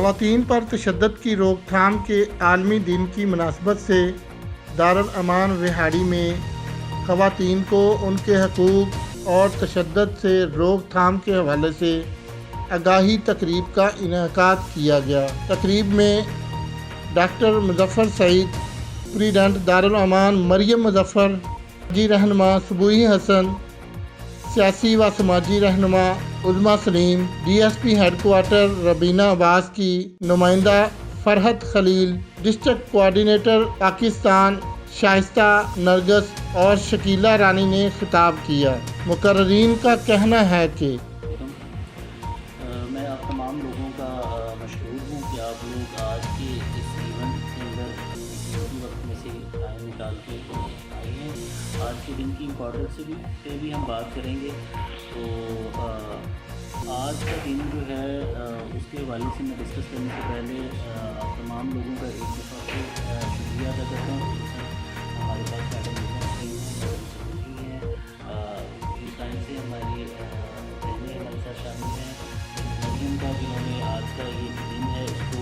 ख़वातीन पर तशद्दुद की रोकथाम के आलमी दिन की मुनासबत से दारुल अमान रिहाड़ी में ख़वातीन को उनके हकूक़ और तशद्दुद से रोकथाम के हवाले से आगाही तकरीब का इनेकाद किया गया। तकरीब में डॉक्टर मुज़फ़्फ़र सईद, प्रेसिडेंट दारुल अमान मरियम मुज़फ़्फ़र, जी रहनुमा सुबूही हसन, सियासी व समाजी रहनुमा उज़मा सलीम, DSP हेडक्वार्टर रबीना अब्बास की नुमाइंदा फ़रहत खलील, डिस्ट्रिक्ट कोऑर्डिनेटर पाकिस्तान शाइस्ता नरगस और शकीला रानी ने खिताब किया। मुकर्ररीन का कहना है कि मैं आप तमाम लोगों का मशहूर हूँ कि आप लोग आज के इस इवेंट के अंदर कीमती वक्त में से टाइम निकाल के आए हैं। आज के दिन की इम्पोर्टेंस पे भी हम बात करेंगे। तो आज का दिन जो है उसके हवाले से मैं डिस्कस करने से पहले आप तमाम लोगों का एक दफ़ा फिर शुक्रिया अदा करता हूँ। हमारे पास मैडम हैं, इस टाइम से हमारी बहनें हमारे साथ शामिल हैं। मरियम का जिन्होंने आज का ये दिन है इसको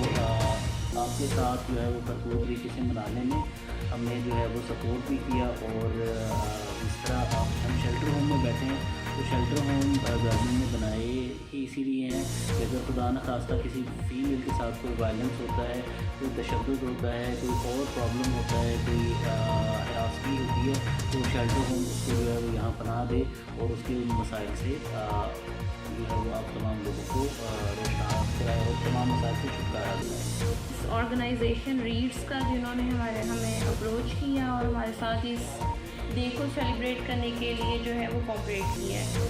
आपके साथ जो है वो भरपूर तरीके से मनाने में हमने जो है वो सपोर्ट भी किया। और इस तरह हम शेल्टर होम में बैठे हैं तो शेल्टर होम गवर्नमेंट ने बनाए ही इसीलिए हैं कि अगर खुदा न खास्ता किसी फीमेल के साथ कोई वायलेंस होता है, कोई तशद्दुद होता है, कोई और प्रॉब्लम होता है, कोई हरासगी होती है तो शेल्टर होम उसको जो है वो यहाँ पनाह दे और उसके उन मसाइल से जो है वो आप तमाम लोगों को रोशनास कराए और तमाम मसाइल से छुटकारा दिलाए। इस ऑर्गेनाइजेशन रीड्स का जिन्होंने हमें अप्रोच किया और हमारे साथ इस डे को सेलिब्रेट करने के लिए जो है वो कोऑपरेट किया है।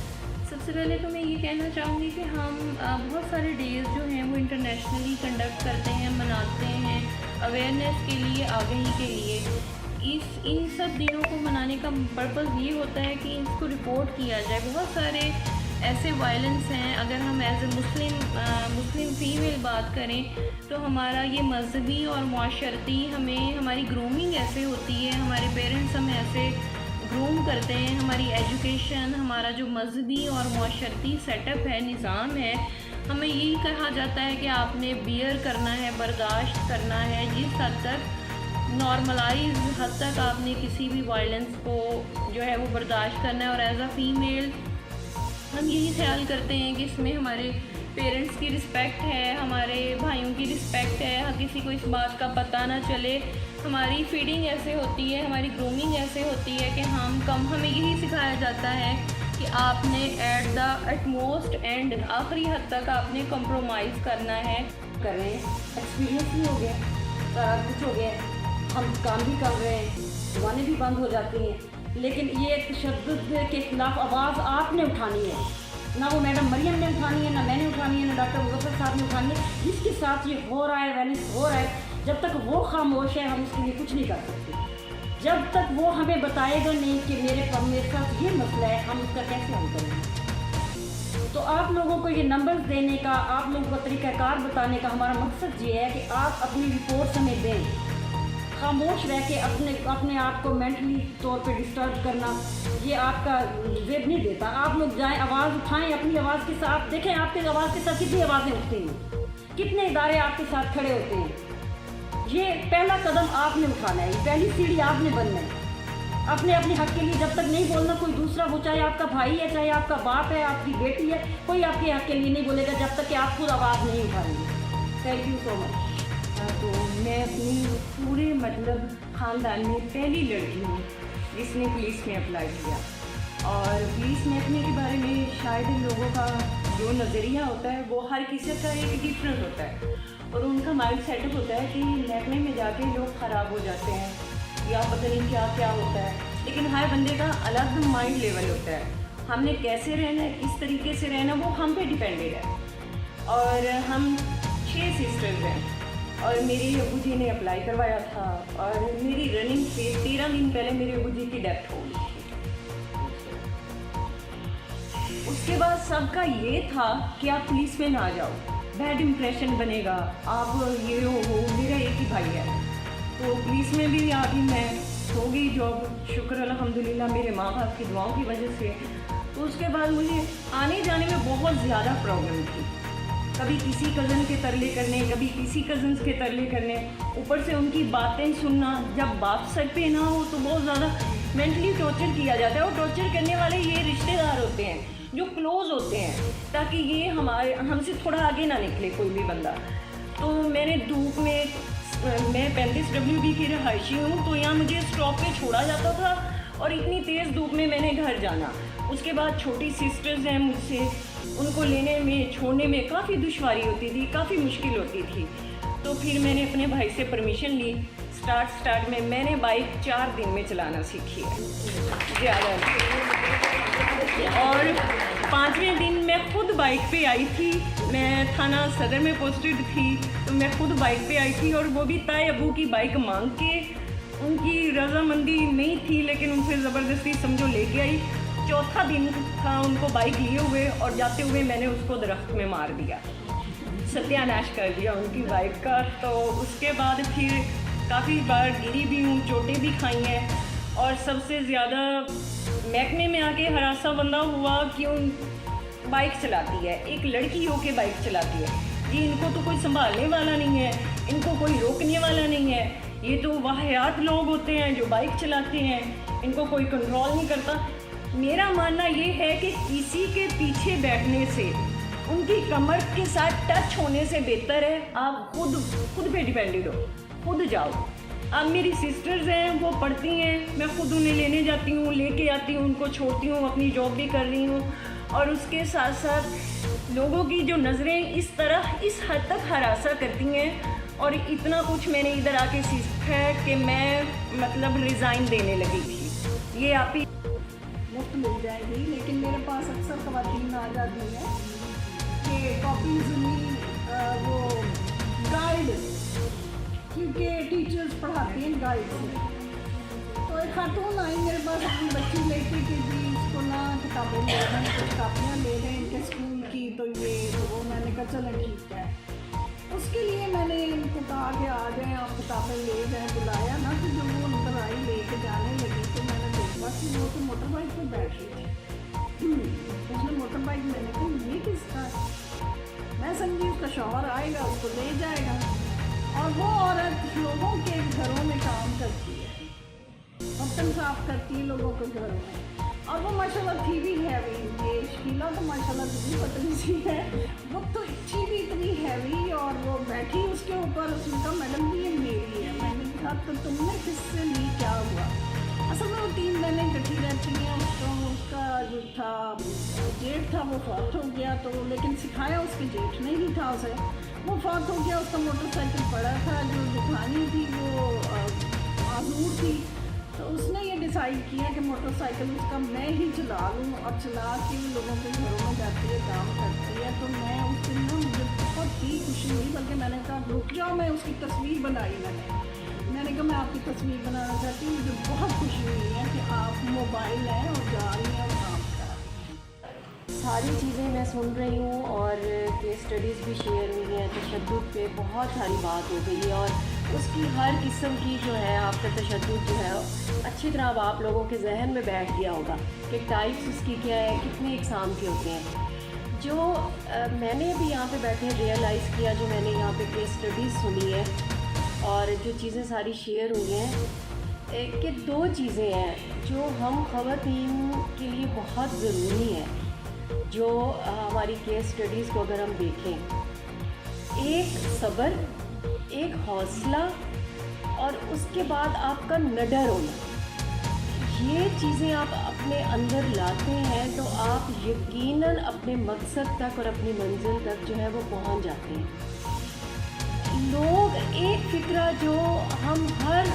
सबसे पहले तो मैं ये कहना चाहूँगी कि हम बहुत सारे डेज़ जो हैं वो इंटरनेशनली कंडक्ट करते हैं, मनाते हैं अवेयरनेस के लिए, आगाही के लिए। इन सब दिनों को मनाने का पर्पज़ ये होता है कि इसको रिपोर्ट किया जाए। बहुत सारे ऐसे वायलेंस हैं। अगर हम एज ए मुस्लिम फ़ीमेल बात करें तो हमारा ये मजहबी और माशरती हमारी ग्रूमिंग ऐसे होती है, हमारे पेरेंट्स हमें ऐसे ग्रूम करते हैं। हमारी एजुकेशन, हमारा जो मजहबी और माशरती सेटअप है, निज़ाम है, हमें यही कहा जाता है कि आपने बियर करना है, बर्दाश्त करना है। जिस हद तक नॉर्मलाइज हद तक आपने किसी भी वायलेंस को जो है वो बर्दाश्त करना है। और एज अ फ़ीमेल हम यही ख्याल करते हैं कि इसमें हमारे पेरेंट्स की रिस्पेक्ट है, हमारे भाइयों की रिस्पेक्ट है, किसी को इस बात का पता ना चले। हमारी फीडिंग ऐसे होती है, हमारी ग्रूमिंग ऐसे होती है कि हमें यही सिखाया जाता है कि आपने एट द एटमोस्ट एंड आखिरी हद तक आपने कंप्रोमाइज़ करना है। कर रहे हैं, एक्सपीरियंस भी हो गया, सारा कुछ हो गया, हम काम भी कर रहे हैं, दुकानें भी बंद हो जाती हैं, लेकिन ये तशद्दुद के ख़िलाफ़ आवाज़ आपने उठानी है। ना वो मैडम मरियम ने उठानी है, ना मैंने उठानी है, ना डॉक्टर मुज़फ़्फ़र साहब ने उठानी है। जिसके साथ ये हो रहा है, वायलेंस हो रहा है, जब तक वो खामोश है हम उसके लिए कुछ नहीं कर सकते। जब तक वो हमें बताएगा नहीं कि मेरे साथ ये मसला है, हम उसका कैसे हल करेंगे। तो आप लोगों को ये नंबर्स देने का, आप लोगों को तरीक़ाकार बताने का हमारा मकसद ये है कि आप अपनी रिपोर्ट हमें दें। खामोश रह के अपने आप को मेंटली तौर पे डिस्टर्ब करना ये आपका जेब नहीं देता। आप लोग जाएं, आवाज़ उठाएं, अपनी आवाज़ के साथ देखें आपकी आवाज़ के साथ कितनी आवाज़ें उठती हैं, कितने इदारे आपके साथ खड़े होते हैं। ये पहला कदम आपने उठाना है, पहली सीढ़ी आपने बनना है। अपने हक़ के लिए जब तक नहीं बोलना कोई दूसरा, वो चाहे आपका भाई है, चाहे आपका बाप है, आपकी बेटी है, कोई आपके हक़ के लिए नहीं बोलेगा जब तक कि आप खुद आवाज़ नहीं उठाएंगे। Thank you so much. तो मैं अपनी पूरे ख़ानदान में पहली लड़की हूँ जिसने पुलिस में अप्लाई किया। और पुलिस महकमे के बारे में शायद लोगों का जो नज़रिया होता है वो हर किसी का एक डिफरेंट होता है और उनका माइंड सेटअप होता है कि महकमे में जाके लोग ख़राब हो जाते हैं या पता नहीं क्या क्या होता है। लेकिन हर बंदे का अलग माइंड लेवल होता है। हमने कैसे रहना है, किस तरीके से रहना, वो हम पे डिपेंडेड है। और हम 6 सिस्टर्स हैं और मेरी अबू जी ने अप्लाई करवाया था और मेरी रनिंग से 13 दिन पहले मेरे अबू जी की डेथ हो गई। उसके बाद सबका ये था कि आप पुलिस में ना जाओ, बैड इम्प्रेशन बनेगा, आप ये हो। मेरा एक ही भाई है तो पुलिस में भी अभी मैं हो गई जॉब, शुक्र अल्हम्दुलिल्लाह मेरे माँ बाप की दुआओं की वजह से। तो उसके बाद मुझे आने जाने में बहुत ज़्यादा प्रॉब्लम थी। कभी किसी कज़न के तरले करने, कभी किसी कज़न्स के तरले करने, ऊपर से उनकी बातें सुनना। जब बात सर पे ना हो तो बहुत ज़्यादा मेंटली टॉर्चर किया जाता है, और टॉर्चर करने वाले ये रिश्तेदार होते हैं जो क्लोज़ होते हैं, ताकि ये हमसे थोड़ा आगे ना निकले कोई भी बंदा। तो मैंने धूप में, मैं 35 WB की रहायशी हूँ, तो यहाँ मुझे स्टॉप पे छोड़ा जाता था और इतनी तेज़ धूप में मैंने घर जाना। उसके बाद छोटी सिस्टर्स हैं मुझसे, उनको लेने में छोड़ने में काफ़ी दुश्वारी होती थी, काफ़ी मुश्किल होती थी। तो फिर मैंने अपने भाई से परमिशन ली। स्टार्ट में मैंने बाइक 4 दिन में चलाना सीखी है, ज़्यादा नहीं। और 5वें दिन मैं खुद बाइक पे आई थी। मैं थाना सदर में पोस्टेड थी, तो मैं खुद बाइक पे आई थी, और वो भी ताए अबू की बाइक मांग के। उनकी रजामंदी नहीं थी, लेकिन उनसे ज़बरदस्ती समझो लेके आई। चौथा दिन था उनको बाइक लिए हुए, और जाते हुए मैंने उसको दरख्त में मार दिया, सत्यानाश कर दिया उनकी बाइक का। तो उसके बाद फिर काफ़ी बार गिरी भी हूँ, चोटें भी खाई हैं, और सबसे ज़्यादा महकमे में आके हरासा बंदा हुआ कि उन बाइक चलाती है, एक लड़की होके बाइक चलाती है जी, इनको तो कोई संभालने वाला नहीं है, इनको कोई रोकने वाला नहीं है, ये तो वाहियात लोग होते हैं जो बाइक चलाते हैं, इनको कोई कंट्रोल नहीं करता। मेरा मानना ये है कि किसी के पीछे बैठने से, उनकी कमर के साथ टच होने से बेहतर है आप खुद पे डिपेंडेड हो, खुद जाओ। अब मेरी सिस्टर्स हैं, वो पढ़ती हैं, मैं खुद उन्हें लेने जाती हूँ, लेके आती हूँ, उनको छोड़ती हूँ, अपनी जॉब भी कर रही हूँ। और उसके साथ साथ लोगों की जो नज़रें इस हद तक हरासा करती हैं, और इतना कुछ मैंने इधर आके सीखा है कि मैं मतलब रिज़ाइन देने लगी थी। ये आप ही मुफ्त मिल जाएगी, लेकिन मेरे पास अक्सर ख़वातीन आ जाती हैं कि कॉपी सुनी, वो गाइड, क्योंकि टीचर्स पढ़ाती हैं गाइड से। तो एक खातून आई मेरे पास अपनी बच्ची लेके कि जी इसको ना किताबें ले रहे हैं, कुछ कापियाँ ले रहे हैं इनके स्कूल की, तो ये तो वो मैंने कहा चलें ठीक है। उसके लिए मैंने इनको कहा कि आ जाएँ आप किताबें ले जाएँ, बुलाया ना, तो जब वो अंदर आई लेके जाने लगी तो मैंने देखा कि वो तो मोटर बाइक पर बैठ रही थी। उसने मोटर बाइक, मैंने कहा ये किसका है? मैं समझी उसका शौहर आएगा उसको ले जाएगा। और वो औरत लोगों के घरों में काम करती है, बर्तन साफ करती है लोगों के घरों में। और वो माशाल्लाह थी भी हैवी, ये शीला तो माशाल्लाह इतनी पतली सी है, वो तो थी भी इतनी हैवी। और वो बैठी उसके ऊपर, उसने कहा मैडम जी ये मेरी है। मैंने कहा तो तुमने किससे ली, क्या हुआ? असल में वो 3 बहनें इकट्ठी रहती हैं। उसका जो था जेठ था वो फौत हो गया, तो लेकिन सिखाया उसके जेठ ने ही था उसे। वो फौत हो गया, उसका मोटरसाइकिल पड़ा था, जो दुकानी थी वो माजूर थी। तो उसने ये डिसाइड किया कि मोटरसाइकिल उसका मैं ही चला लूँ, और चला के लोगों के घरों में जाती है, काम करती है। तो मैं उस दिन ना मुझे बहुत ही खुशी हुई, बल्कि मैंने कहा रुक जाओ, मैं उसकी तस्वीर बनाई। मैंने कहा मैं आपकी तस्वीर बनाना चाहती हूँ। मुझे बहुत खुशी हुई है कि आप मोबाइल हैं और जा रही हैं और काम कर रही हैं। सारी चीज़ें मैं सुन रही हूँ, और केस स्टडीज़ भी शेयर हुई हैं। तशद्दुद पे बहुत सारी बात हो गई है, और उसकी हर किस्म की जो है आपका तशद्दुद जो है अच्छी तरह अब आप लोगों के जहन में बैठ गया होगा कि टाइप्स उसकी क्या है, कितने इकसाम के होते हैं। जो मैंने भी यहाँ पे बैठे रियलाइज़ किया, जो मैंने यहाँ पे केस स्टडीज़ सुनी है और जो चीज़ें सारी शेयर हुई हैं, कि 2 चीज़ें हैं जो हम ख़वातीन के लिए बहुत ज़रूरी हैं। जो हमारी केस स्टडीज़ को अगर हम देखें, एक सब्र, एक हौसला, और उसके बाद आपका निडर होना। ये चीज़ें आप अपने अंदर लाते हैं तो आप यकीनन अपने मकसद तक और अपनी मंजिल तक जो है वो पहुंच जाते हैं। लोग एक फ़िक्रा जो हम हर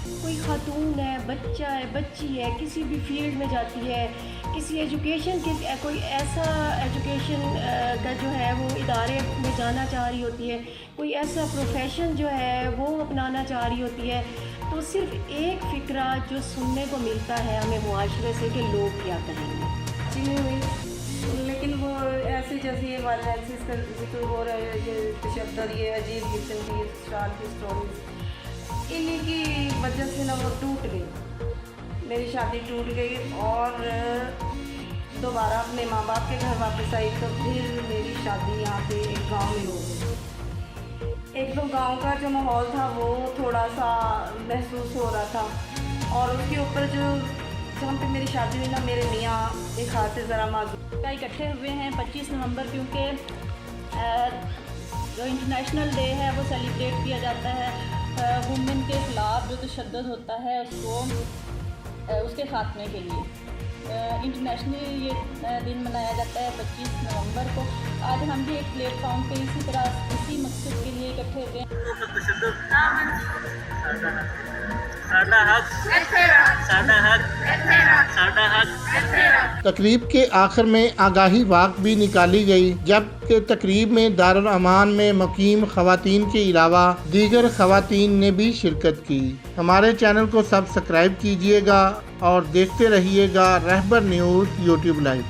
कोई खातून है, बच्चा है, बच्ची है, किसी भी फील्ड में जाती है, किसी एजुकेशन के कोई ऐसा एजुकेशन का जो है वो इदारे में जाना चाह रही होती है, कोई ऐसा प्रोफेशन जो है वो अपनाना चाह रही होती है, तो सिर्फ एक फ़िक्रा जो सुनने को मिलता है हमें मुआशरे से कि लोग क्या कहेंगे। जी हुई, लेकिन वो ऐसे जैसे ये वायलेंसेस का जिक्र हो रहा है, ये तशद्दुद, ये अजीब किस्म की स्टार की स्टोरीज, इन्हीं की वजह से ना वो टूट गई, मेरी शादी टूट गई। और दोबारा अपने माँ बाप के घर वापस आई तो फिर मेरी शादी यहाँ पे एक गांव में हो गई। एक तो गांव का जो माहौल था वो थोड़ा सा महसूस हो रहा था, और उसके ऊपर जो जहाँ पे मेरी शादी हुई ना, मेरे मियाँ एक हाथ से ज़रा माजूर का इकट्ठे हुए हैं 25 नवंबर, क्योंकि जो इंटरनेशनल डे है वो सेलिब्रेट किया जाता है वुमेन के ख़िलाफ़ जो तशद्दुद होता है उसको उसके ख़ात्मे के लिए। इंटरनेशनल ये दिन मनाया जाता है 25 नवंबर को। आज हम भी एक प्लेटफॉर्म पे इसी तरह इसी मकसद के लिए इकट्ठे हुए हैं। तकरीब के आखिर में आगाही वाक भी निकाली गई, जबकि तकरीब में दारुल अमान में मुकीम खवातीन के अलावा दीगर खवातीन ने भी शिरकत की। हमारे चैनल को सब्सक्राइब कीजिएगा और देखते रहिएगा रहबर न्यूज़ यूट्यूब लाइव।